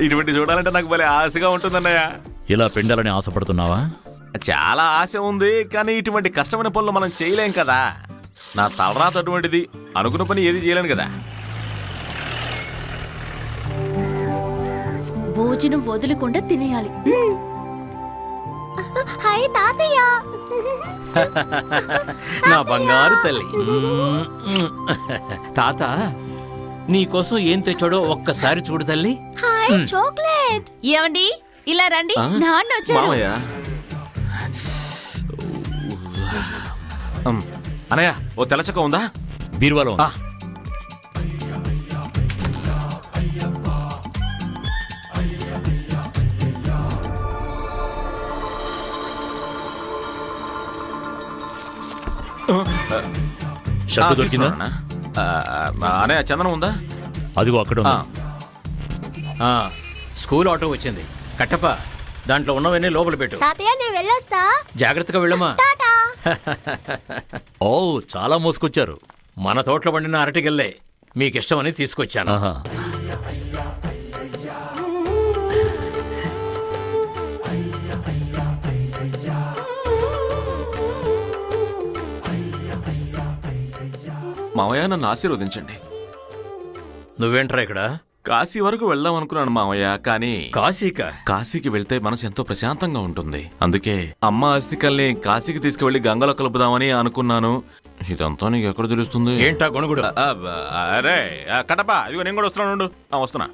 ఇటువంటి చూడాలంటే నాకు భలే ఆశగా ఉంటుందన్నయ్య. ఇలా పెండాలని ఆశపడుతున్నావా? చాలా ఆశ ఉంది, కానీ ఇటువంటి కష్టమైన పనులు మనం చేయలేం కదా. నా తలరాత అటువంటిది, అనుకున్న పని ఏది చేయలేను కదా. భోజనం వదలకుండా తినేయాలి. హాయ్ తాతయ్య. నా బంగారు తల్లి. తాత నీకోసం ఏం తెచ్చాడో ఒక్కసారి చూడు తల్లి. Hi chocolate. ఏమండి ఇలా రండి, నాన్న వచ్చారు. మామయ్య, అనయ్య ఓ తెల్లచక్క ఉందా? బీరువాలో ఆ. షర్టు దొరికిందా? అనయ్య చందనం ఉందా? అదిగో అక్కడ ఉంది. ఆ, స్కూల్ ఆటో వచ్చింది. కట్టప్ప దాంట్లో ఉన్నవన్నీ లోపల పెట్టు. తాతయ్య నేను వెళ్ళొస్తా. జాగ్రత్తగా వెళ్ళమా. టాటా. ఓ చాలా మోసుకొచ్చారు. మన తోటలో పండిన అరటిగల్లే మీకు ఇష్టమని తీసుకొచ్చాను. ఆహా. మామయ్య నన్ను ఆశీర్వదించండి. నువ్వేంట్రా ఇక్కడ? కాశీ వరకు వెళ్దాం అనుకున్నాను మామయ్య, కానీ కాశీక కాశీకి వెళ్తే మనసు ఎంతో ప్రశాంతంగా ఉంటుంది. అందుకే అమ్మ అస్థికల్ని కాశీకి తీసుకువెళ్లి గంగలో కలుపుదామని అనుకున్నాను. ఇదంతా నీకు ఎక్కడ తెలుస్తుంది? ఏంటా గొణుగుడు? అరే కటప, ఇదిగో నేను కూడా వస్తున్నాను. వస్తున్నా.